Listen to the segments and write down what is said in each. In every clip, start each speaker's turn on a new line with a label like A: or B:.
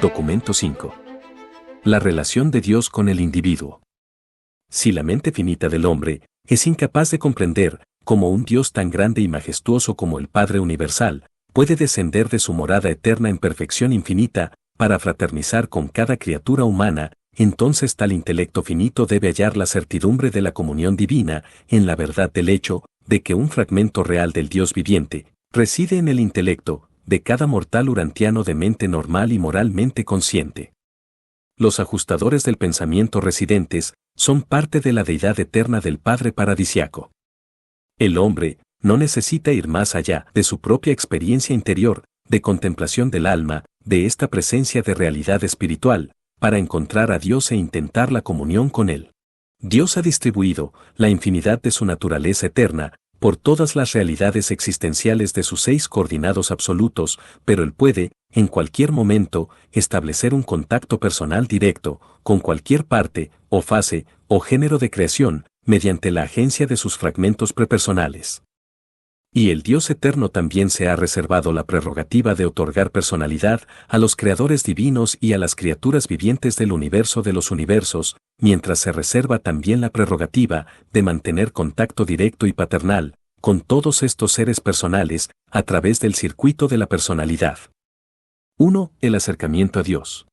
A: Documento 5. La relación de Dios con el individuo. Si la mente finita del hombre es incapaz de comprender cómo un Dios tan grande y majestuoso como el Padre Universal puede descender de su morada eterna en perfección infinita para fraternizar con cada criatura humana, entonces tal intelecto finito debe hallar la certidumbre de la comunión divina en la verdad del hecho de que un fragmento real del Dios viviente reside en el intelecto de cada mortal urantiano de mente normal y moralmente consciente. Los ajustadores del pensamiento residentes son parte de la deidad eterna del Padre paradisiaco. El hombre no necesita ir más allá de su propia experiencia interior, de contemplación del alma, de esta presencia de realidad espiritual, para encontrar a Dios e intentar la comunión con Él. Dios ha distribuido la infinidad de su naturaleza eterna por todas las realidades existenciales de sus 6 coordinados absolutos, pero Él puede, en cualquier momento, establecer un contacto personal directo con cualquier parte, o fase, o género de creación, mediante la agencia de sus fragmentos prepersonales. Y el Dios eterno también se ha reservado la prerrogativa de otorgar personalidad a los creadores divinos y a las criaturas vivientes del universo de los universos, mientras se reserva también la prerrogativa de mantener contacto directo y paternal con todos estos seres personales a través del circuito de la personalidad. 1. El acercamiento a Dios.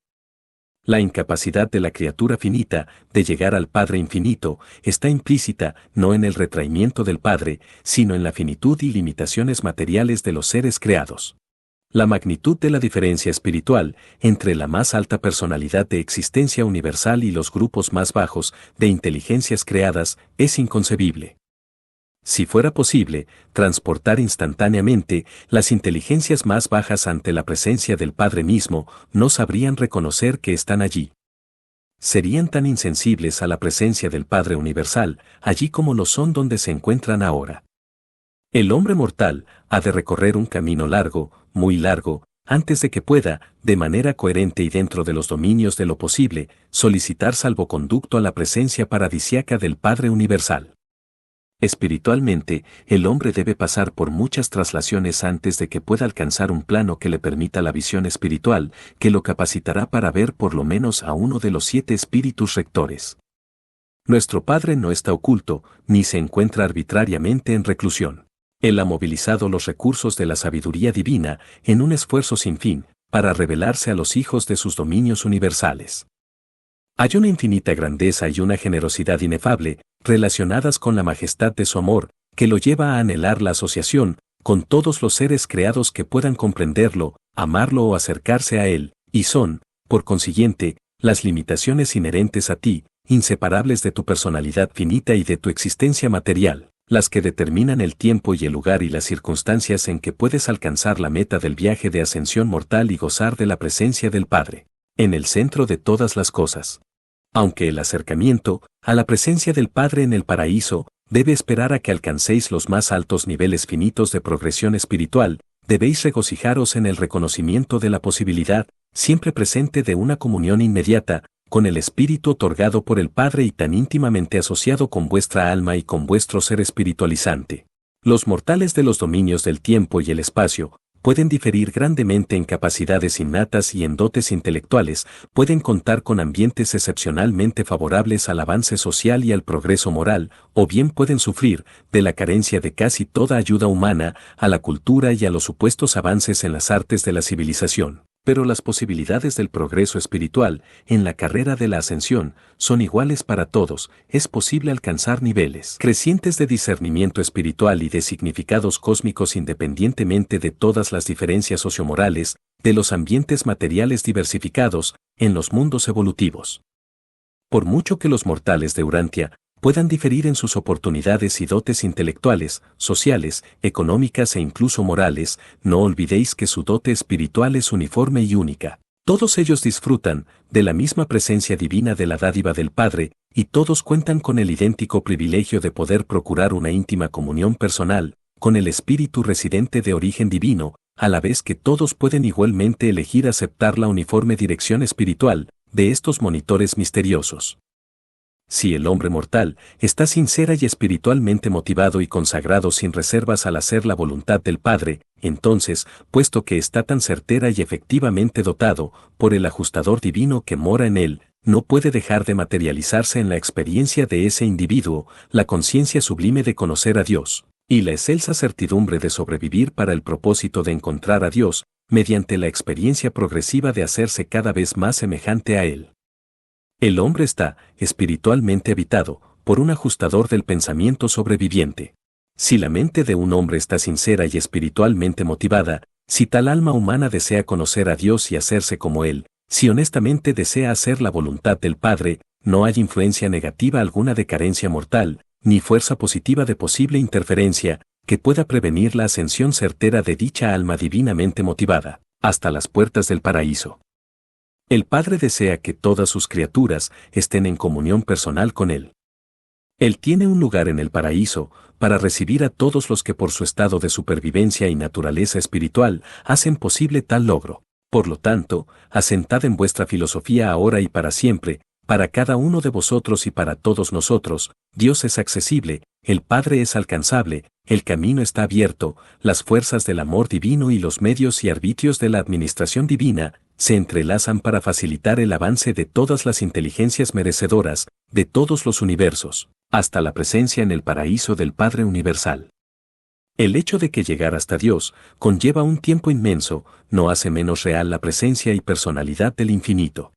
A: La incapacidad de la criatura finita de llegar al Padre infinito está implícita no en el retraimiento del Padre, sino en la finitud y limitaciones materiales de los seres creados. La magnitud de la diferencia espiritual entre la más alta personalidad de existencia universal y los grupos más bajos de inteligencias creadas es inconcebible. Si fuera posible transportar instantáneamente las inteligencias más bajas ante la presencia del Padre mismo, no sabrían reconocer que están allí. Serían tan insensibles a la presencia del Padre Universal, allí como lo son donde se encuentran ahora. El hombre mortal ha de recorrer un camino largo, muy largo, antes de que pueda, de manera coherente y dentro de los dominios de lo posible, solicitar salvoconducto a la presencia paradisíaca del Padre Universal. Espiritualmente, el hombre debe pasar por muchas traslaciones antes de que pueda alcanzar un plano que le permita la visión espiritual, que lo capacitará para ver por lo menos a uno de los 7 espíritus rectores. Nuestro Padre no está oculto, ni se encuentra arbitrariamente en reclusión. Él ha movilizado los recursos de la sabiduría divina en un esfuerzo sin fin, para revelarse a los hijos de sus dominios universales. Hay una infinita grandeza y una generosidad inefable, relacionadas con la majestad de su amor, que lo lleva a anhelar la asociación con todos los seres creados que puedan comprenderlo, amarlo o acercarse a él, y son, por consiguiente, las limitaciones inherentes a ti, inseparables de tu personalidad finita y de tu existencia material, las que determinan el tiempo y el lugar y las circunstancias en que puedes alcanzar la meta del viaje de ascensión mortal y gozar de la presencia del Padre, en el centro de todas las cosas. Aunque el acercamiento a la presencia del Padre en el paraíso debe esperar a que alcancéis los más altos niveles finitos de progresión espiritual, debéis regocijaros en el reconocimiento de la posibilidad, siempre presente, de una comunión inmediata con el Espíritu otorgado por el Padre y tan íntimamente asociado con vuestra alma y con vuestro ser espiritualizante. Los mortales de los dominios del tiempo y el espacio pueden diferir grandemente en capacidades innatas y en dotes intelectuales, pueden contar con ambientes excepcionalmente favorables al avance social y al progreso moral, o bien pueden sufrir de la carencia de casi toda ayuda humana a la cultura y a los supuestos avances en las artes de la civilización. Pero las posibilidades del progreso espiritual en la carrera de la ascensión son iguales para todos. Es posible alcanzar niveles crecientes de discernimiento espiritual y de significados cósmicos independientemente de todas las diferencias sociomorales, de los ambientes materiales diversificados en los mundos evolutivos. Por mucho que los mortales de Urantia puedan diferir en sus oportunidades y dotes intelectuales, sociales, económicas e incluso morales, no olvidéis que su dote espiritual es uniforme y única. Todos ellos disfrutan de la misma presencia divina de la dádiva del Padre, y todos cuentan con el idéntico privilegio de poder procurar una íntima comunión personal con el Espíritu residente de origen divino, a la vez que todos pueden igualmente elegir aceptar la uniforme dirección espiritual de estos monitores misteriosos. Si el hombre mortal está sincera y espiritualmente motivado y consagrado sin reservas al hacer la voluntad del Padre, entonces, puesto que está tan certera y efectivamente dotado por el ajustador divino que mora en él, no puede dejar de materializarse en la experiencia de ese individuo, la conciencia sublime de conocer a Dios, y la excelsa certidumbre de sobrevivir para el propósito de encontrar a Dios, mediante la experiencia progresiva de hacerse cada vez más semejante a Él. El hombre está, espiritualmente habitado, por un ajustador del pensamiento sobreviviente. Si la mente de un hombre está sincera y espiritualmente motivada, si tal alma humana desea conocer a Dios y hacerse como Él, si honestamente desea hacer la voluntad del Padre, no hay influencia negativa alguna de carencia mortal, ni fuerza positiva de posible interferencia, que pueda prevenir la ascensión certera de dicha alma divinamente motivada, hasta las puertas del paraíso. El Padre desea que todas sus criaturas estén en comunión personal con Él. Él tiene un lugar en el paraíso para recibir a todos los que por su estado de supervivencia y naturaleza espiritual hacen posible tal logro. Por lo tanto, asentad en vuestra filosofía ahora y para siempre, para cada uno de vosotros y para todos nosotros, Dios es accesible, el Padre es alcanzable, el camino está abierto, las fuerzas del amor divino y los medios y arbitrios de la administración divina se entrelazan para facilitar el avance de todas las inteligencias merecedoras, de todos los universos, hasta la presencia en el paraíso del Padre Universal. El hecho de que llegar hasta Dios conlleva un tiempo inmenso, no hace menos real la presencia y personalidad del infinito.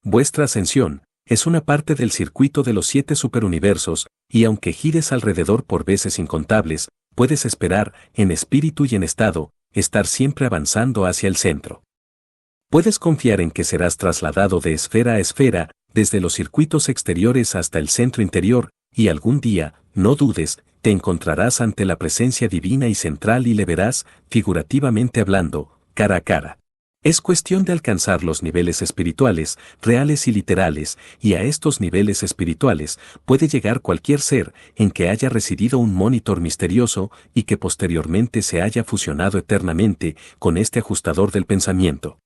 A: Vuestra ascensión es una parte del circuito de los 7 superuniversos, y aunque gires alrededor por veces incontables, puedes esperar, en espíritu y en estado, estar siempre avanzando hacia el centro. Puedes confiar en que serás trasladado de esfera a esfera, desde los circuitos exteriores hasta el centro interior, y algún día, no dudes, te encontrarás ante la presencia divina y central y le verás, figurativamente hablando, cara a cara. Es cuestión de alcanzar los niveles espirituales, reales y literales, y a estos niveles espirituales puede llegar cualquier ser en que haya residido un monitor misterioso y que posteriormente se haya fusionado eternamente con este ajustador del pensamiento.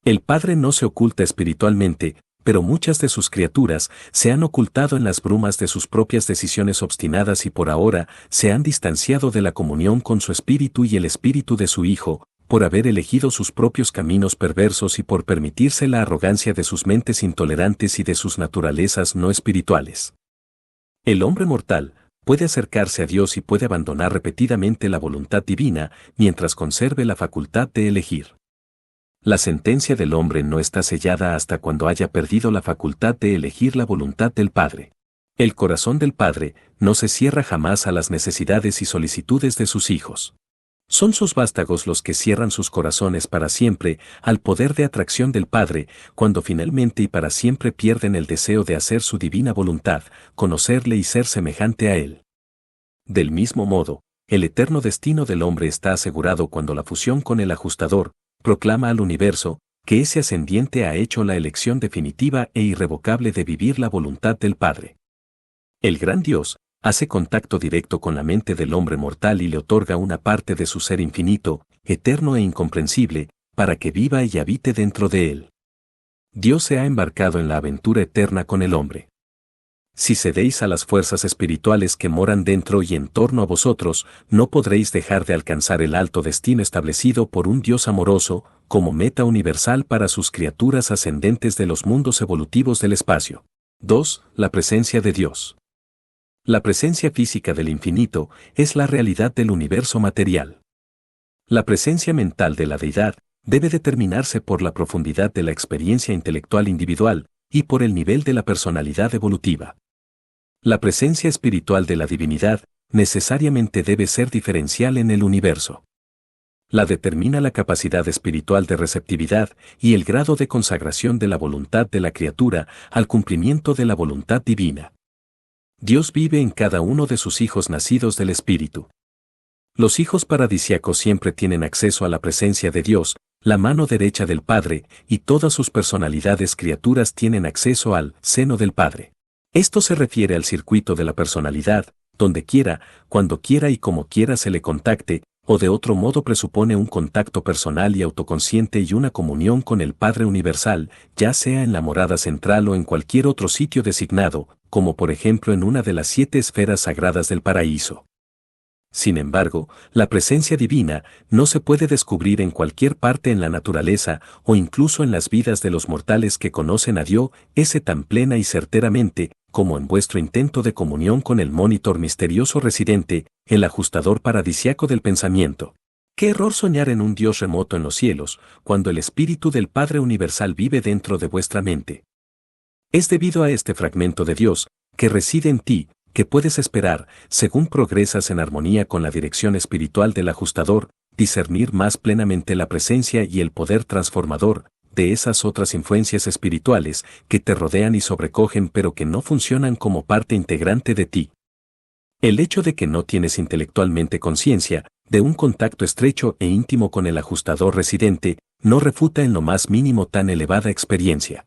A: El Padre no se oculta espiritualmente, pero muchas de sus criaturas se han ocultado en las brumas de sus propias decisiones obstinadas y por ahora se han distanciado de la comunión con su espíritu y el espíritu de su Hijo, por haber elegido sus propios caminos perversos y por permitirse la arrogancia de sus mentes intolerantes y de sus naturalezas no espirituales. El hombre mortal puede acercarse a Dios y puede abandonar repetidamente la voluntad divina mientras conserve la facultad de elegir. La sentencia del hombre no está sellada hasta cuando haya perdido la facultad de elegir la voluntad del Padre. El corazón del Padre no se cierra jamás a las necesidades y solicitudes de sus hijos. Son sus vástagos los que cierran sus corazones para siempre al poder de atracción del Padre, cuando finalmente y para siempre pierden el deseo de hacer su divina voluntad, conocerle y ser semejante a Él. Del mismo modo, el eterno destino del hombre está asegurado cuando la fusión con el ajustador proclama al universo que ese ascendiente ha hecho la elección definitiva e irrevocable de vivir la voluntad del Padre. El gran Dios hace contacto directo con la mente del hombre mortal y le otorga una parte de su ser infinito, eterno e incomprensible, para que viva y habite dentro de él. Dios se ha embarcado en la aventura eterna con el hombre. Si cedéis a las fuerzas espirituales que moran dentro y en torno a vosotros, no podréis dejar de alcanzar el alto destino establecido por un Dios amoroso, como meta universal para sus criaturas ascendentes de los mundos evolutivos del espacio. 2. La presencia de Dios. La presencia física del infinito es la realidad del universo material. La presencia mental de la deidad debe determinarse por la profundidad de la experiencia intelectual individual y por el nivel de la personalidad evolutiva. La presencia espiritual de la divinidad necesariamente debe ser diferencial en el universo. La determina la capacidad espiritual de receptividad y el grado de consagración de la voluntad de la criatura al cumplimiento de la voluntad divina. Dios vive en cada uno de sus hijos nacidos del Espíritu. Los hijos paradisíacos siempre tienen acceso a la presencia de Dios, la mano derecha del Padre, y todas sus personalidades criaturas tienen acceso al seno del Padre. Esto se refiere al circuito de la personalidad, donde quiera, cuando quiera y como quiera se le contacte, O de otro modo presupone un contacto personal y autoconsciente y una comunión con el Padre Universal, ya sea en la morada central o en cualquier otro sitio designado, como por ejemplo en una de las 7 esferas sagradas del paraíso. Sin embargo, la presencia divina no se puede descubrir en cualquier parte en la naturaleza o incluso en las vidas de los mortales que conocen a Dios ese tan plena y certeramente, como en vuestro intento de comunión con el monitor misterioso residente, el ajustador paradisiaco del pensamiento. Qué error soñar en un Dios remoto en los cielos, cuando el Espíritu del Padre Universal vive dentro de vuestra mente. Es debido a este fragmento de Dios, que reside en ti, que puedes esperar, según progresas en armonía con la dirección espiritual del ajustador, discernir más plenamente la presencia y el poder transformador de esas otras influencias espirituales que te rodean y sobrecogen pero que no funcionan como parte integrante de ti. El hecho de que no tienes intelectualmente conciencia de un contacto estrecho e íntimo con el ajustador residente no refuta en lo más mínimo tan elevada experiencia.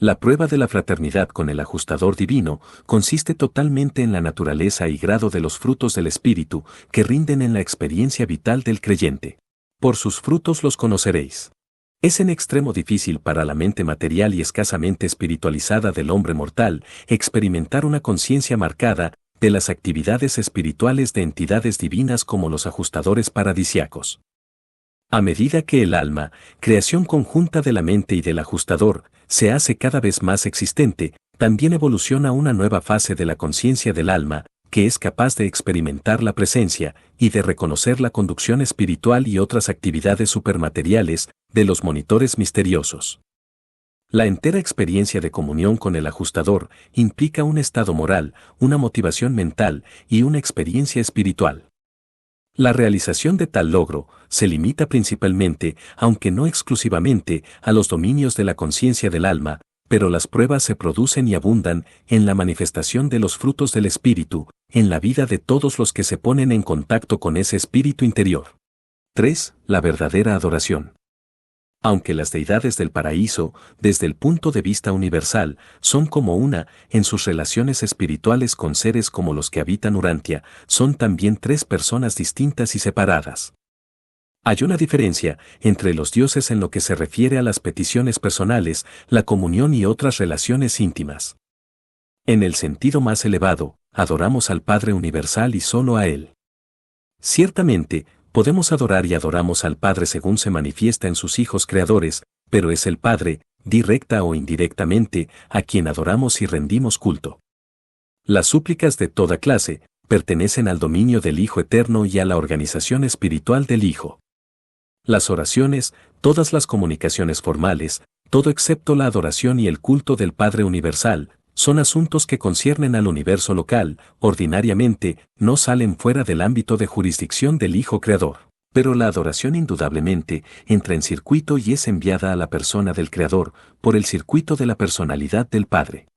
A: La prueba de la fraternidad con el ajustador divino consiste totalmente en la naturaleza y grado de los frutos del Espíritu que rinden en la experiencia vital del creyente. Por sus frutos los conoceréis. Es en extremo difícil para la mente material y escasamente espiritualizada del hombre mortal experimentar una conciencia marcada de las actividades espirituales de entidades divinas como los ajustadores paradisiacos. A medida que el alma, creación conjunta de la mente y del ajustador, se hace cada vez más existente, también evoluciona una nueva fase de la conciencia del alma, que es capaz de experimentar la presencia y de reconocer la conducción espiritual y otras actividades supermateriales de los monitores misteriosos. La entera experiencia de comunión con el ajustador implica un estado moral, una motivación mental y una experiencia espiritual. La realización de tal logro se limita principalmente, aunque no exclusivamente, a los dominios de la conciencia del alma, pero las pruebas se producen y abundan en la manifestación de los frutos del espíritu, en la vida de todos los que se ponen en contacto con ese espíritu interior. 3. La verdadera adoración. Aunque las deidades del paraíso, desde el punto de vista universal, son como una, en sus relaciones espirituales con seres como los que habitan Urantia, son también 3 personas distintas y separadas. Hay una diferencia entre los dioses en lo que se refiere a las peticiones personales, la comunión y otras relaciones íntimas. En el sentido más elevado, adoramos al Padre Universal y solo a Él. Ciertamente, podemos adorar y adoramos al Padre según se manifiesta en sus hijos creadores, pero es el Padre, directa o indirectamente, a quien adoramos y rendimos culto. Las súplicas de toda clase pertenecen al dominio del Hijo Eterno y a la organización espiritual del Hijo. Las oraciones, todas las comunicaciones formales, todo excepto la adoración y el culto del Padre Universal, son asuntos que conciernen al universo local, ordinariamente, no salen fuera del ámbito de jurisdicción del Hijo Creador. Pero la adoración indudablemente entra en circuito y es enviada a la persona del Creador, por el circuito de la personalidad del Padre.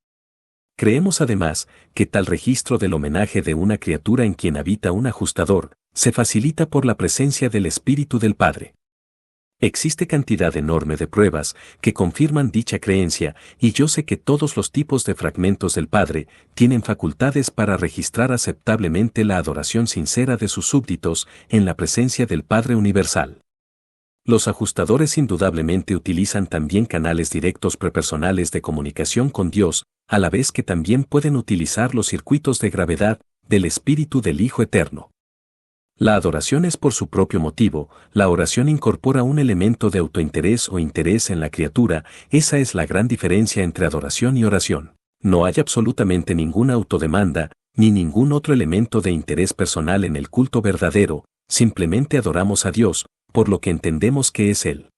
A: Creemos además que tal registro del homenaje de una criatura en quien habita un ajustador, se facilita por la presencia del Espíritu del Padre. Existe cantidad enorme de pruebas que confirman dicha creencia y yo sé que todos los tipos de fragmentos del Padre tienen facultades para registrar aceptablemente la adoración sincera de sus súbditos en la presencia del Padre Universal. Los ajustadores indudablemente utilizan también canales directos prepersonales de comunicación con Dios, a la vez que también pueden utilizar los circuitos de gravedad del Espíritu del Hijo Eterno. La adoración es por su propio motivo, la oración incorpora un elemento de autointerés o interés en la criatura, esa es la gran diferencia entre adoración y oración. No hay absolutamente ninguna autodemanda, ni ningún otro elemento de interés personal en el culto verdadero, simplemente adoramos a Dios, por lo que entendemos que es Él.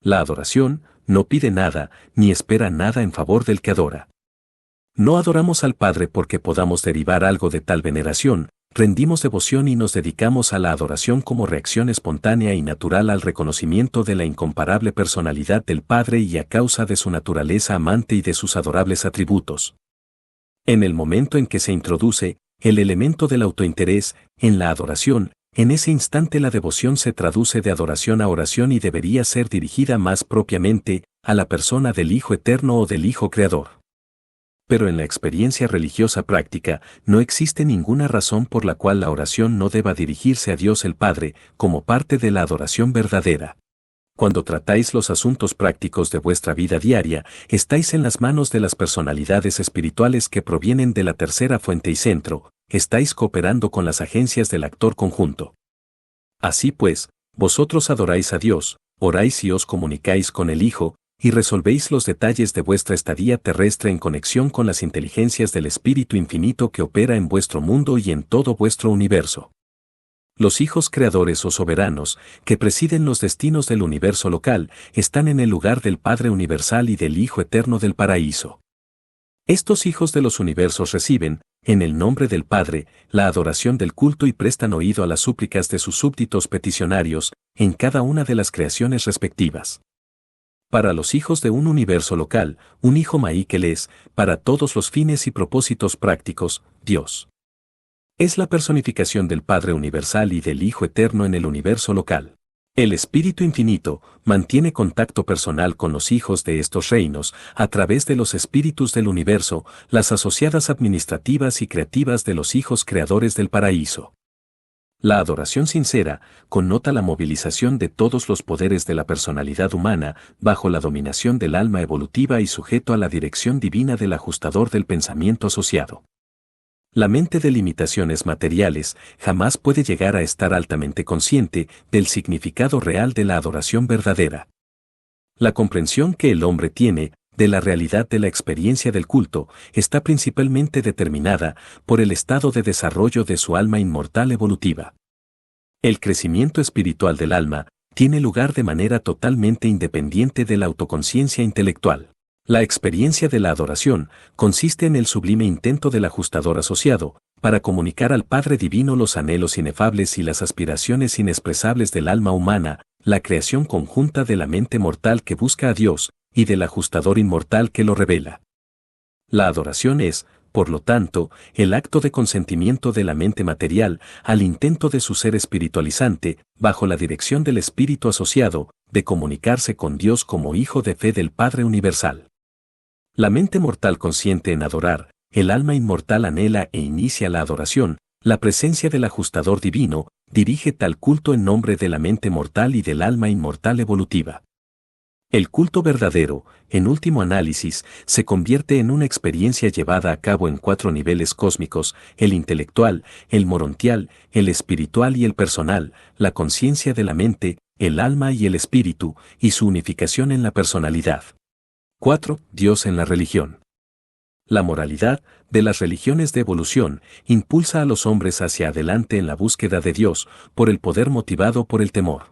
A: La adoración no pide nada, ni espera nada en favor del que adora. No adoramos al Padre porque podamos derivar algo de tal veneración, rendimos devoción y nos dedicamos a la adoración como reacción espontánea y natural al reconocimiento de la incomparable personalidad del Padre y a causa de su naturaleza amante y de sus adorables atributos. En el momento en que se introduce el elemento del autointerés en la adoración, en ese instante la devoción se traduce de adoración a oración y debería ser dirigida más propiamente a la persona del Hijo Eterno o del Hijo Creador. Pero en la experiencia religiosa práctica, no existe ninguna razón por la cual la oración no deba dirigirse a Dios el Padre, como parte de la adoración verdadera. Cuando tratáis los asuntos prácticos de vuestra vida diaria, estáis en las manos de las personalidades espirituales que provienen de la tercera fuente y centro, estáis cooperando con las agencias del actor conjunto. Así pues, vosotros adoráis a Dios, oráis y os comunicáis con el Hijo, y resolvéis los detalles de vuestra estadía terrestre en conexión con las inteligencias del Espíritu Infinito que opera en vuestro mundo y en todo vuestro universo. Los hijos creadores o soberanos, que presiden los destinos del universo local, están en el lugar del Padre Universal y del Hijo Eterno del Paraíso. Estos hijos de los universos reciben, en el nombre del Padre, la adoración del culto y prestan oído a las súplicas de sus súbditos peticionarios, en cada una de las creaciones respectivas. Para los hijos de un universo local, un hijo Maíkel es, para todos los fines y propósitos prácticos, Dios. Es la personificación del Padre Universal y del Hijo Eterno en el universo local. El Espíritu Infinito mantiene contacto personal con los hijos de estos reinos a través de los espíritus del universo, las asociadas administrativas y creativas de los hijos creadores del paraíso. La adoración sincera connota la movilización de todos los poderes de la personalidad humana bajo la dominación del alma evolutiva y sujeto a la dirección divina del ajustador del pensamiento asociado. La mente de limitaciones materiales jamás puede llegar a estar altamente consciente del significado real de la adoración verdadera. La comprensión que el hombre tiene de la realidad de la experiencia del culto está principalmente determinada por el estado de desarrollo de su alma inmortal evolutiva. El crecimiento espiritual del alma tiene lugar de manera totalmente independiente de la autoconciencia intelectual. La experiencia de la adoración consiste en el sublime intento del ajustador asociado para comunicar al Padre Divino los anhelos inefables y las aspiraciones inexpresables del alma humana, la creación conjunta de la mente mortal que busca a Dios y del ajustador inmortal que lo revela. La adoración es, por lo tanto, el acto de consentimiento de la mente material al intento de su ser espiritualizante, bajo la dirección del espíritu asociado, de comunicarse con Dios como hijo de fe del Padre Universal. La mente mortal consciente en adorar, el alma inmortal anhela e inicia la adoración, la presencia del ajustador divino dirige tal culto en nombre de la mente mortal y del alma inmortal evolutiva. El culto verdadero, en último análisis, se convierte en una experiencia llevada a cabo en 4 niveles cósmicos: el intelectual, el morontial, el espiritual y el personal, la conciencia de la mente, el alma y el espíritu, y su unificación en la personalidad. 4. Dios en la religión. La moralidad de las religiones de evolución impulsa a los hombres hacia adelante en la búsqueda de Dios por el poder motivado por el temor.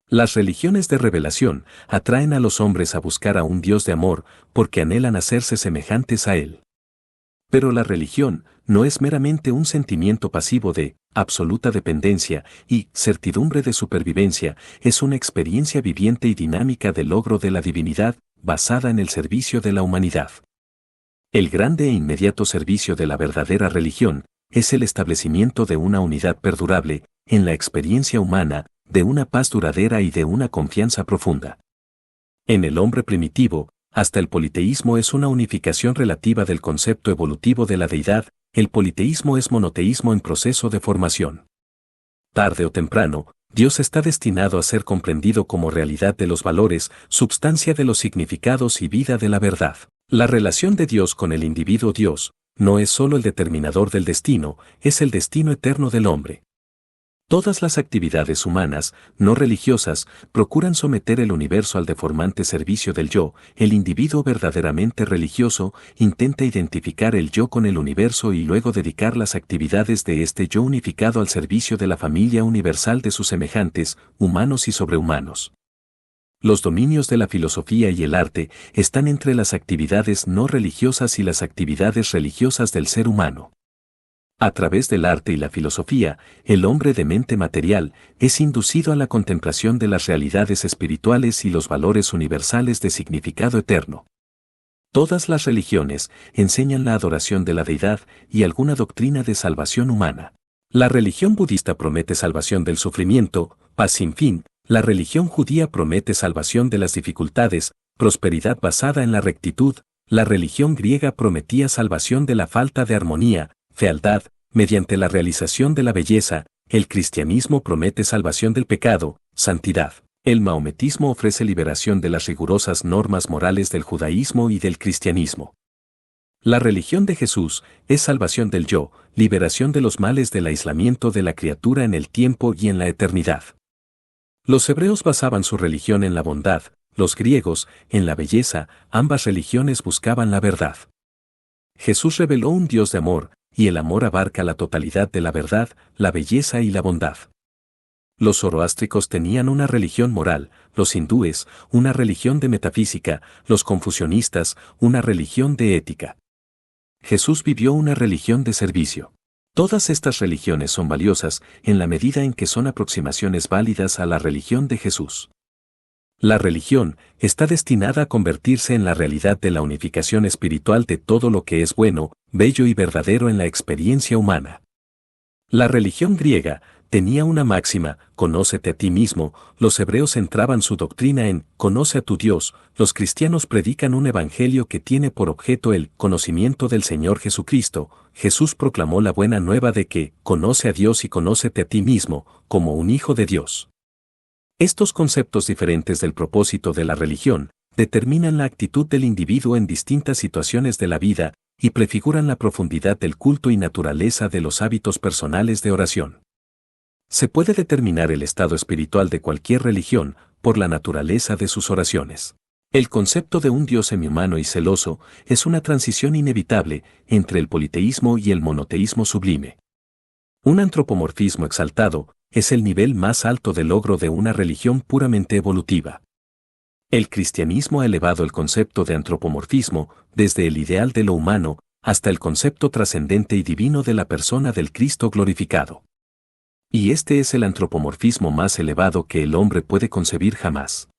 A: Las religiones de revelación atraen a los hombres a buscar a un Dios de amor porque anhelan hacerse semejantes a Él. Pero la religión no es meramente un sentimiento pasivo de absoluta dependencia y certidumbre de supervivencia, es una experiencia viviente y dinámica de logro de la divinidad, basada en el servicio de la humanidad. El grande e inmediato servicio de la verdadera religión es el establecimiento de una unidad perdurable en la experiencia humana, de una paz duradera y de una confianza profunda. En el hombre primitivo, hasta el politeísmo es una unificación relativa del concepto evolutivo de la deidad, el politeísmo es monoteísmo en proceso de formación. Tarde o temprano, Dios está destinado a ser comprendido como realidad de los valores, substancia de los significados y vida de la verdad. La relación de Dios con el individuo Dios no es solo el determinador del destino, es el destino eterno del hombre. Todas las actividades humanas, no religiosas, procuran someter el universo al deformante servicio del yo. El individuo verdaderamente religioso intenta identificar el yo con el universo y luego dedicar las actividades de este yo unificado al servicio de la familia universal de sus semejantes, humanos y sobrehumanos. Los dominios de la filosofía y el arte están entre las actividades no religiosas y las actividades religiosas del ser humano. A través del arte y la filosofía, el hombre de mente material es inducido a la contemplación de las realidades espirituales y los valores universales de significado eterno. Todas las religiones enseñan la adoración de la deidad y alguna doctrina de salvación humana. La religión budista promete salvación del sufrimiento, paz sin fin; la religión judía promete salvación de las dificultades, prosperidad basada en la rectitud, La religión griega prometía salvación de la falta de armonía, fealdad, mediante la realización de la belleza. El cristianismo promete salvación del pecado, santidad. El maometismo ofrece liberación de las rigurosas normas morales del judaísmo y del cristianismo. La religión de Jesús es salvación del yo, liberación de los males del aislamiento de la criatura en el tiempo y en la eternidad. Los hebreos basaban su religión en la bondad, los griegos, en la belleza. Ambas religiones buscaban la verdad. Jesús reveló un Dios de amor, y el amor abarca la totalidad de la verdad, la belleza y la bondad. Los zoroástricos tenían una religión moral, los hindúes, una religión de metafísica, los confucionistas, una religión de ética. Jesús vivió una religión de servicio. Todas estas religiones son valiosas en la medida en que son aproximaciones válidas a la religión de Jesús. La religión está destinada a convertirse en la realidad de la unificación espiritual de todo lo que es bueno, bello y verdadero en la experiencia humana. La religión griega tenía una máxima: conócete a ti mismo. Los hebreos centraban su doctrina en conoce a tu Dios. Los cristianos predican un evangelio que tiene por objeto el conocimiento del Señor Jesucristo. Jesús proclamó la buena nueva de que conoce a Dios y conócete a ti mismo, como un hijo de Dios. Estos conceptos diferentes del propósito de la religión determinan la actitud del individuo en distintas situaciones de la vida y prefiguran la profundidad del culto y naturaleza de los hábitos personales de oración. Se puede determinar el estado espiritual de cualquier religión por la naturaleza de sus oraciones. El concepto de un Dios semihumano y celoso es una transición inevitable entre el politeísmo y el monoteísmo sublime. Un antropomorfismo exaltado es el nivel más alto de logro de una religión puramente evolutiva. El cristianismo ha elevado el concepto de antropomorfismo desde el ideal de lo humano hasta el concepto trascendente y divino de la persona del Cristo glorificado. Y este es el antropomorfismo más elevado que el hombre puede concebir jamás.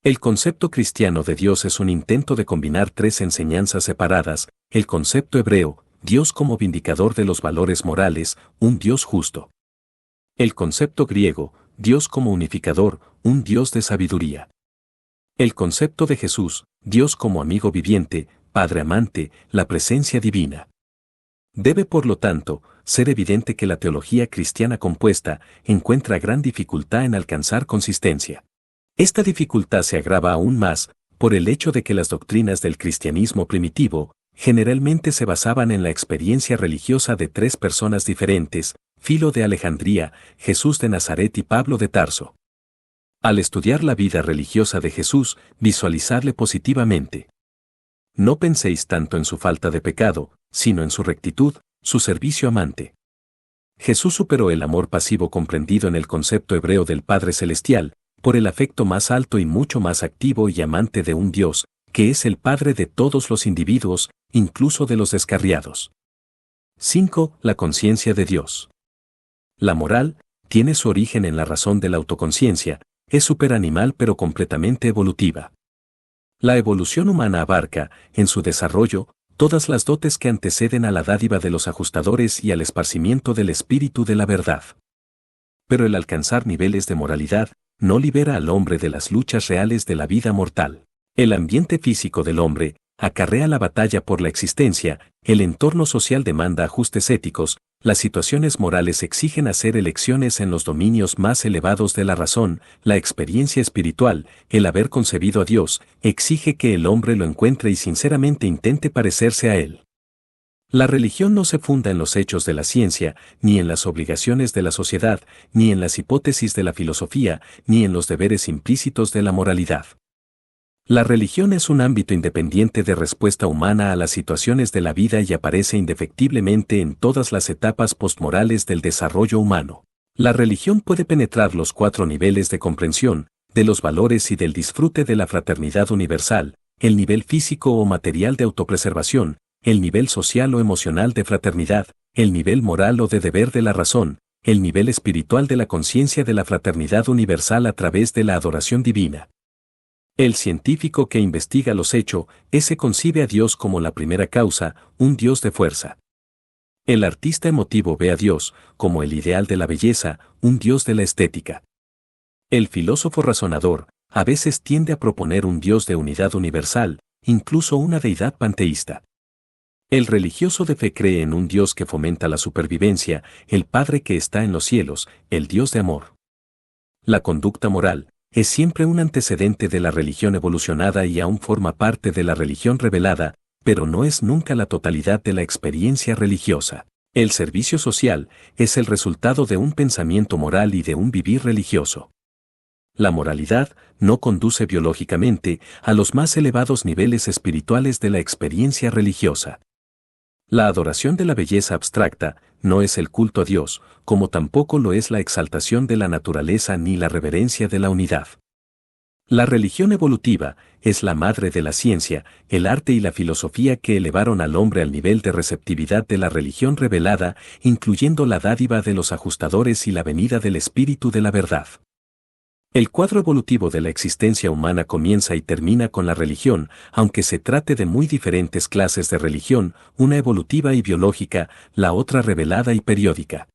A: El concepto cristiano de Dios es un intento de combinar tres enseñanzas separadas: el concepto hebreo, Dios como vindicador de los valores morales, un Dios justo. El concepto griego, Dios como unificador, un Dios de sabiduría. El concepto de Jesús, Dios como amigo viviente, Padre amante, la presencia divina. Debe, por lo tanto, ser evidente que la teología cristiana compuesta encuentra gran dificultad en alcanzar consistencia. Esta dificultad se agrava aún más por el hecho de que las doctrinas del cristianismo primitivo generalmente se basaban en la experiencia religiosa de tres personas diferentes: Filo de Alejandría, Jesús de Nazaret y Pablo de Tarso. Al estudiar la vida religiosa de Jesús, visualizarle positivamente. No penséis tanto en su falta de pecado, sino en su rectitud, su servicio amante. Jesús superó el amor pasivo comprendido en el concepto hebreo del Padre Celestial, por el afecto más alto y mucho más activo y amante de un Dios, que es el Padre de todos los individuos, incluso de los descarriados. 5. La conciencia de Dios. La moral tiene su origen en la razón de la autoconciencia, es superanimal pero completamente evolutiva. La evolución humana abarca, en su desarrollo, todas las dotes que anteceden a la dádiva de los ajustadores y al esparcimiento del espíritu de la verdad. Pero el alcanzar niveles de moralidad no libera al hombre de las luchas reales de la vida mortal. El ambiente físico del hombre acarrea la batalla por la existencia, el entorno social demanda ajustes éticos, las situaciones morales exigen hacer elecciones en los dominios más elevados de la razón, la experiencia espiritual, el haber concebido a Dios, exige que el hombre lo encuentre y sinceramente intente parecerse a Él. La religión no se funda en los hechos de la ciencia, ni en las obligaciones de la sociedad, ni en las hipótesis de la filosofía, ni en los deberes implícitos de la moralidad. La religión es un ámbito independiente de respuesta humana a las situaciones de la vida y aparece indefectiblemente en todas las etapas postmorales del desarrollo humano. La religión puede penetrar los 4 niveles de comprensión, de los valores y del disfrute de la fraternidad universal: el nivel físico o material de autopreservación, el nivel social o emocional de fraternidad, el nivel moral o de deber de la razón, el nivel espiritual de la conciencia de la fraternidad universal a través de la adoración divina. El científico que investiga los hechos, ese concibe a Dios como la primera causa, un Dios de fuerza. El artista emotivo ve a Dios como el ideal de la belleza, un Dios de la estética. El filósofo razonador a veces tiende a proponer un Dios de unidad universal, incluso una deidad panteísta. El religioso de fe cree en un Dios que fomenta la supervivencia, el Padre que está en los cielos, el Dios de amor. La conducta moral es siempre un antecedente de la religión evolucionada y aún forma parte de la religión revelada, pero no es nunca la totalidad de la experiencia religiosa. El servicio social es el resultado de un pensamiento moral y de un vivir religioso. La moralidad no conduce biológicamente a los más elevados niveles espirituales de la experiencia religiosa. La adoración de la belleza abstracta no es el culto a Dios, como tampoco lo es la exaltación de la naturaleza ni la reverencia de la unidad. La religión evolutiva es la madre de la ciencia, el arte y la filosofía que elevaron al hombre al nivel de receptividad de la religión revelada, incluyendo la dádiva de los ajustadores y la venida del espíritu de la verdad. El cuadro evolutivo de la existencia humana comienza y termina con la religión, aunque se trate de muy diferentes clases de religión, una evolutiva y biológica, la otra revelada y periódica.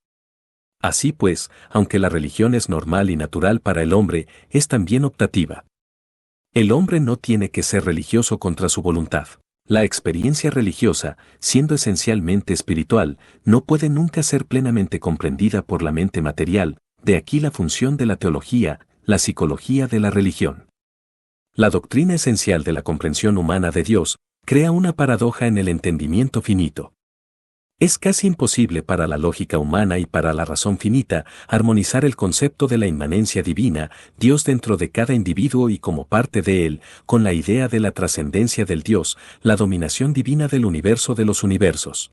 A: Así pues, aunque la religión es normal y natural para el hombre, es también optativa. El hombre no tiene que ser religioso contra su voluntad. La experiencia religiosa, siendo esencialmente espiritual, no puede nunca ser plenamente comprendida por la mente material, de aquí la función de la teología, la psicología de la religión. La doctrina esencial de la comprensión humana de Dios crea una paradoja en el entendimiento finito. Es casi imposible para la lógica humana y para la razón finita armonizar el concepto de la inmanencia divina, Dios dentro de cada individuo y como parte de él, con la idea de la trascendencia del Dios, la dominación divina del universo de los universos.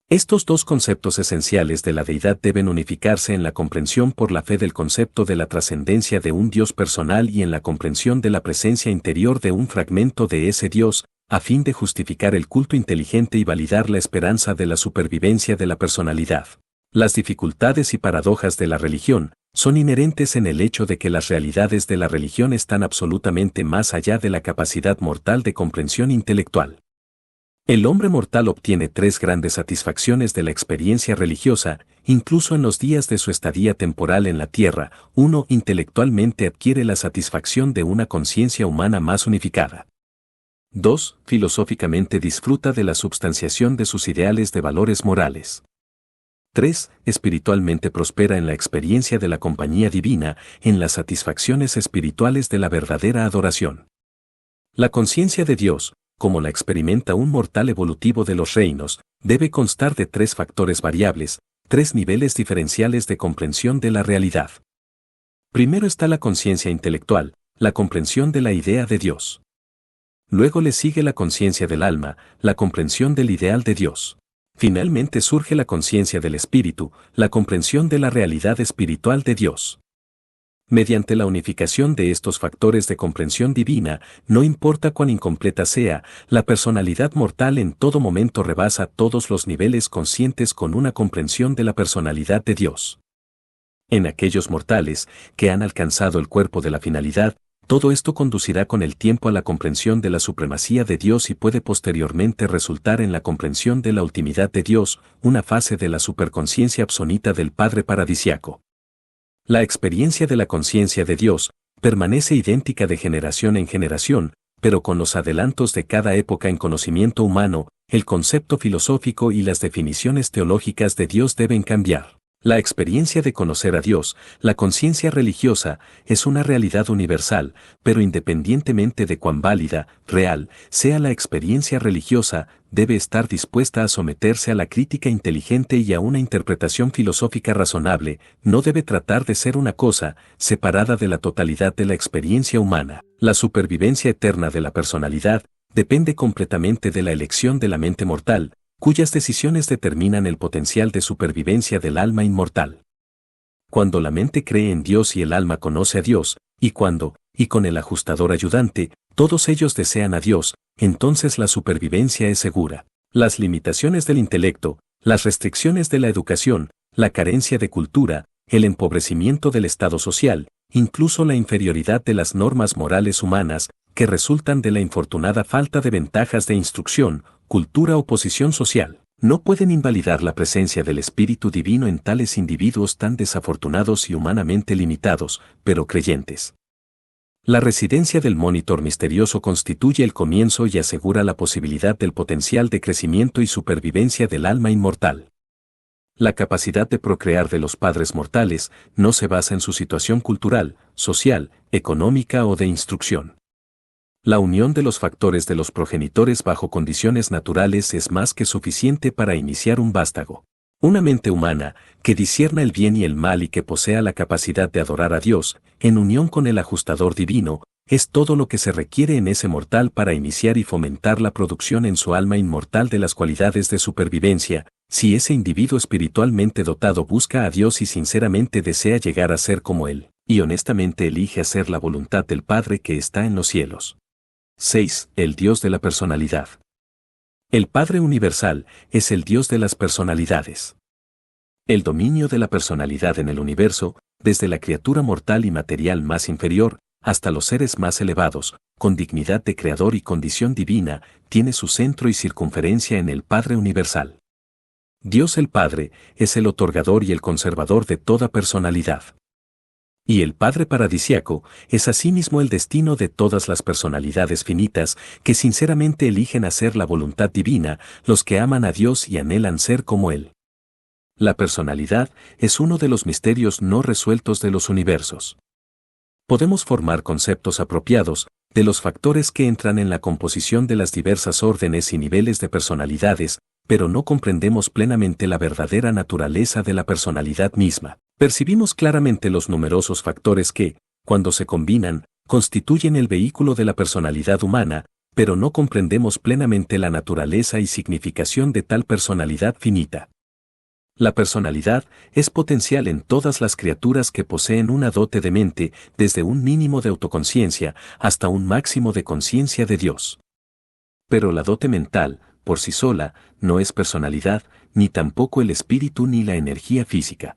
A: Estos dos conceptos esenciales de la deidad deben unificarse en la comprensión por la fe del concepto de la trascendencia de un Dios personal y en la comprensión de la presencia interior de un fragmento de ese Dios, a fin de justificar el culto inteligente y validar la esperanza de la supervivencia de la personalidad. Las dificultades y paradojas de la religión son inherentes en el hecho de que las realidades de la religión están absolutamente más allá de la capacidad mortal de comprensión intelectual. El hombre mortal obtiene tres grandes satisfacciones de la experiencia religiosa, incluso en los días de su estadía temporal en la tierra. 1. Intelectualmente adquiere la satisfacción de una conciencia humana más unificada. 2. Filosóficamente disfruta de la substanciación de sus ideales de valores morales. 3. Espiritualmente prospera en la experiencia de la compañía divina, en las satisfacciones espirituales de la verdadera adoración. La conciencia de Dios, como la experimenta un mortal evolutivo de los reinos, debe constar de tres factores variables, tres niveles diferenciales de comprensión de la realidad. Primero está la conciencia intelectual, la comprensión de la idea de Dios. Luego le sigue la conciencia del alma, la comprensión del ideal de Dios. Finalmente surge la conciencia del espíritu, la comprensión de la realidad espiritual de Dios. Mediante la unificación de estos factores de comprensión divina, no importa cuán incompleta sea, la personalidad mortal en todo momento rebasa todos los niveles conscientes con una comprensión de la personalidad de Dios. En aquellos mortales que han alcanzado el cuerpo de la finalidad, todo esto conducirá con el tiempo a la comprensión de la supremacía de Dios y puede posteriormente resultar en la comprensión de la ultimidad de Dios, una fase de la superconciencia absoluta del Padre paradisiaco. La experiencia de la conciencia de Dios permanece idéntica de generación en generación, pero con los adelantos de cada época en conocimiento humano, el concepto filosófico y las definiciones teológicas de Dios deben cambiar. La experiencia de conocer a Dios, la conciencia religiosa, es una realidad universal, pero independientemente de cuán válida, real, sea la experiencia religiosa, debe estar dispuesta a someterse a la crítica inteligente y a una interpretación filosófica razonable, no debe tratar de ser una cosa separada de la totalidad de la experiencia humana. La supervivencia eterna de la personalidad depende completamente de la elección de la mente mortal, cuyas decisiones determinan el potencial de supervivencia del alma inmortal. Cuando la mente cree en Dios y el alma conoce a Dios, y cuando, y con el ajustador ayudante, todos ellos desean a Dios, entonces la supervivencia es segura. Las limitaciones del intelecto, las restricciones de la educación, la carencia de cultura, el empobrecimiento del estado social, incluso la inferioridad de las normas morales humanas, que resultan de la infortunada falta de ventajas de instrucción, cultura o posición social, no pueden invalidar la presencia del Espíritu Divino en tales individuos tan desafortunados y humanamente limitados, pero creyentes. La residencia del monitor misterioso constituye el comienzo y asegura la posibilidad del potencial de crecimiento y supervivencia del alma inmortal. La capacidad de procrear de los padres mortales no se basa en su situación cultural, social, económica o de instrucción. La unión de los factores de los progenitores bajo condiciones naturales es más que suficiente para iniciar un vástago. Una mente humana, que discierna el bien y el mal y que posea la capacidad de adorar a Dios, en unión con el ajustador divino, es todo lo que se requiere en ese mortal para iniciar y fomentar la producción en su alma inmortal de las cualidades de supervivencia, si ese individuo espiritualmente dotado busca a Dios y sinceramente desea llegar a ser como Él, y honestamente elige hacer la voluntad del Padre que está en los cielos. 6. El Dios de la personalidad. El Padre Universal es el Dios de las personalidades. El dominio de la personalidad en el universo, desde la criatura mortal y material más inferior, hasta los seres más elevados, con dignidad de creador y condición divina, tiene su centro y circunferencia en el Padre Universal. Dios el Padre es el otorgador y el conservador de toda personalidad. Y el Padre Paradisiaco es asimismo el destino de todas las personalidades finitas que sinceramente eligen hacer la voluntad divina, los que aman a Dios y anhelan ser como Él. La personalidad es uno de los misterios no resueltos de los universos. Podemos formar conceptos apropiados de los factores que entran en la composición de las diversas órdenes y niveles de personalidades, pero no comprendemos plenamente la verdadera naturaleza de la personalidad misma. Percibimos claramente los numerosos factores que, cuando se combinan, constituyen el vehículo de la personalidad humana, pero no comprendemos plenamente la naturaleza y significación de tal personalidad finita. La personalidad es potencial en todas las criaturas que poseen una dote de mente, desde un mínimo de autoconciencia hasta un máximo de conciencia de Dios. Pero la dote mental, por sí sola, no es personalidad, ni tampoco el espíritu ni la energía física.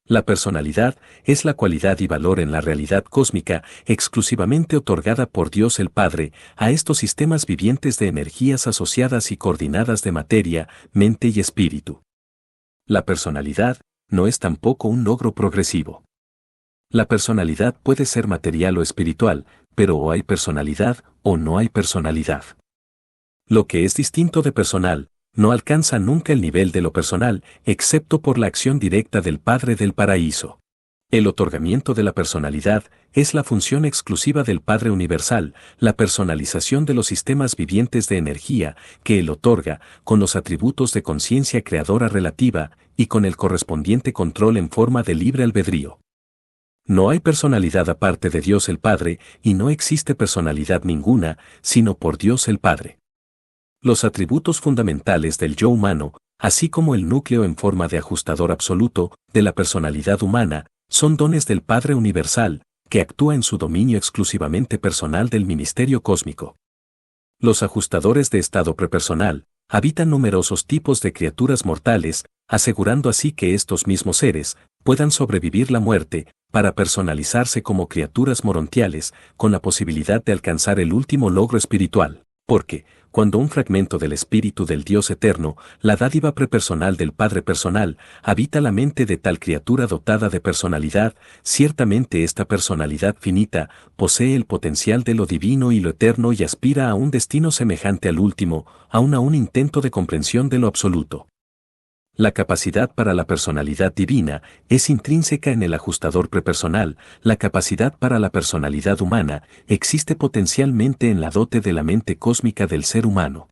A: La personalidad es la cualidad y valor en la realidad cósmica exclusivamente otorgada por Dios el Padre a estos sistemas vivientes de energías asociadas y coordinadas de materia, mente y espíritu. La personalidad no es tampoco un logro progresivo. La personalidad puede ser material o espiritual, pero o hay personalidad o no hay personalidad. Lo que es distinto de personal, no alcanza nunca el nivel de lo personal, excepto por la acción directa del Padre del Paraíso. El otorgamiento de la personalidad es la función exclusiva del Padre Universal, la personalización de los sistemas vivientes de energía que Él otorga, con los atributos de conciencia creadora relativa y con el correspondiente control en forma de libre albedrío. No hay personalidad aparte de Dios el Padre y no existe personalidad ninguna, sino por Dios el Padre. Los atributos fundamentales del yo humano, así como el núcleo en forma de ajustador absoluto de la personalidad humana, son dones del Padre Universal, que actúa en su dominio exclusivamente personal del ministerio cósmico. Los ajustadores de estado prepersonal habitan numerosos tipos de criaturas mortales, asegurando así que estos mismos seres puedan sobrevivir la muerte, para personalizarse como criaturas morontiales, con la posibilidad de alcanzar el último logro espiritual. Porque, cuando un fragmento del espíritu del Dios eterno, la dádiva prepersonal del Padre personal, habita la mente de tal criatura dotada de personalidad, ciertamente esta personalidad finita posee el potencial de lo divino y lo eterno y aspira a un destino semejante al último, aun a un intento de comprensión de lo absoluto. La capacidad para la personalidad divina es intrínseca en el ajustador prepersonal, la capacidad para la personalidad humana existe potencialmente en la dote de la mente cósmica del ser humano.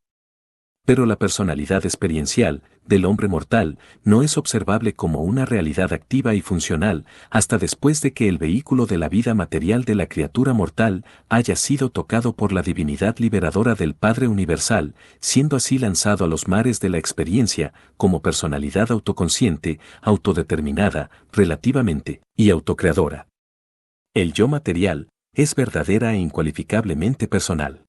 A: Pero la personalidad experiencial del hombre mortal no es observable como una realidad activa y funcional hasta después de que el vehículo de la vida material de la criatura mortal haya sido tocado por la divinidad liberadora del Padre Universal, siendo así lanzado a los mares de la experiencia como personalidad autoconsciente, autodeterminada, relativamente, y autocreadora. El yo material es verdadera e incualificablemente personal.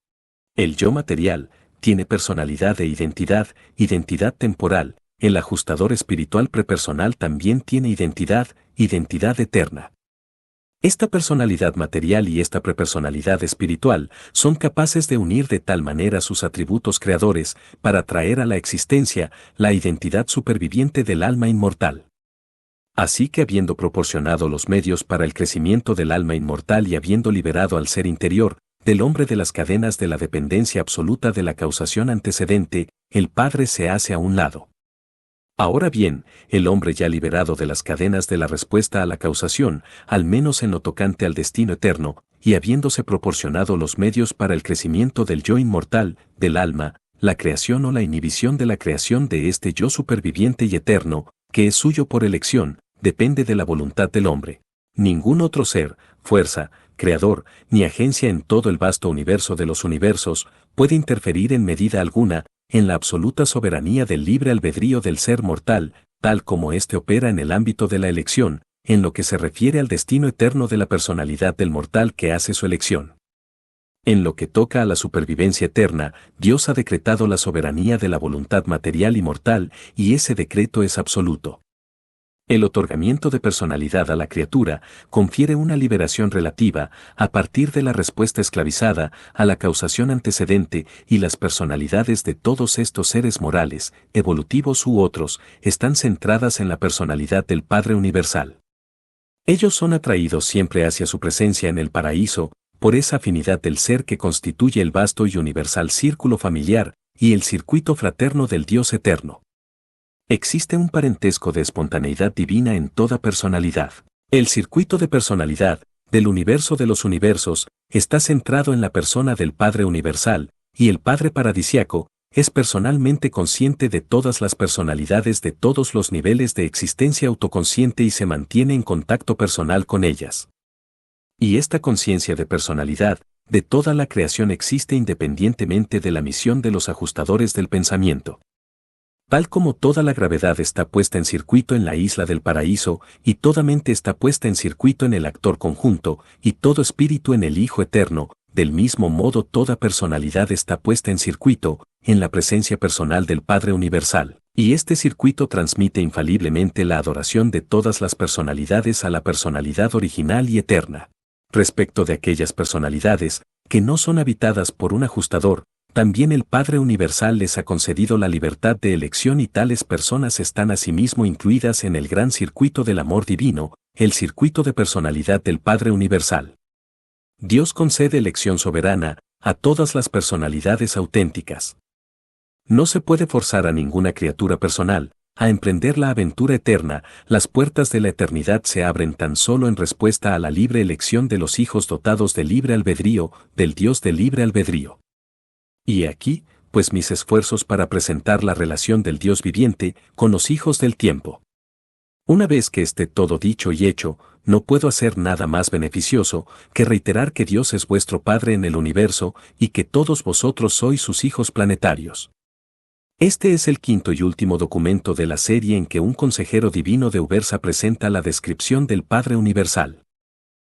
A: El yo material tiene personalidad e identidad temporal, el ajustador espiritual prepersonal también tiene identidad eterna. Esta personalidad material y esta prepersonalidad espiritual son capaces de unir de tal manera sus atributos creadores para traer a la existencia la identidad superviviente del alma inmortal. Así que habiendo proporcionado los medios para el crecimiento del alma inmortal y habiendo liberado al ser interior, del hombre de las cadenas de la dependencia absoluta de la causación antecedente, el Padre se hace a un lado. Ahora bien, el hombre ya liberado de las cadenas de la respuesta a la causación, al menos en lo tocante al destino eterno, y habiéndose proporcionado los medios para el crecimiento del yo inmortal, del alma, la creación o la inhibición de la creación de este yo superviviente y eterno, que es suyo por elección, depende de la voluntad del hombre. Ningún otro ser, fuerza, creador, ni agencia en todo el vasto universo de los universos, puede interferir en medida alguna, en la absoluta soberanía del libre albedrío del ser mortal, tal como éste opera en el ámbito de la elección, en lo que se refiere al destino eterno de la personalidad del mortal que hace su elección. En lo que toca a la supervivencia eterna, Dios ha decretado la soberanía de la voluntad material y mortal, y ese decreto es absoluto. El otorgamiento de personalidad a la criatura confiere una liberación relativa, a partir de la respuesta esclavizada, a la causación antecedente, y las personalidades de todos estos seres morales, evolutivos u otros, están centradas en la personalidad del Padre Universal. Ellos son atraídos siempre hacia su presencia en el paraíso, por esa afinidad del ser que constituye el vasto y universal círculo familiar, y el circuito fraterno del Dios eterno. Existe un parentesco de espontaneidad divina en toda personalidad. El circuito de personalidad, del universo de los universos, está centrado en la persona del Padre Universal, y el Padre Paradisiaco es personalmente consciente de todas las personalidades de todos los niveles de existencia autoconsciente y se mantiene en contacto personal con ellas. Y esta conciencia de personalidad, de toda la creación existe independientemente de la misión de los ajustadores del pensamiento. Tal como toda la gravedad está puesta en circuito en la isla del paraíso, y toda mente está puesta en circuito en el actor conjunto, y todo espíritu en el Hijo eterno, del mismo modo toda personalidad está puesta en circuito, en la presencia personal del Padre Universal, y este circuito transmite infaliblemente la adoración de todas las personalidades a la personalidad original y eterna. Respecto de aquellas personalidades, que no son habitadas por un ajustador, también el Padre Universal les ha concedido la libertad de elección y tales personas están asimismo incluidas en el gran circuito del amor divino, el circuito de personalidad del Padre Universal. Dios concede elección soberana a todas las personalidades auténticas. No se puede forzar a ninguna criatura personal a emprender la aventura eterna, las puertas de la eternidad se abren tan solo en respuesta a la libre elección de los hijos dotados de libre albedrío, del Dios de libre albedrío. Y aquí, pues mis esfuerzos para presentar la relación del Dios viviente con los hijos del tiempo. Una vez que esté todo dicho y hecho, no puedo hacer nada más beneficioso que reiterar que Dios es vuestro Padre en el universo y que todos vosotros sois sus hijos planetarios. Este es el quinto y último documento de la serie en que un consejero divino de Ubersa presenta la descripción del Padre Universal.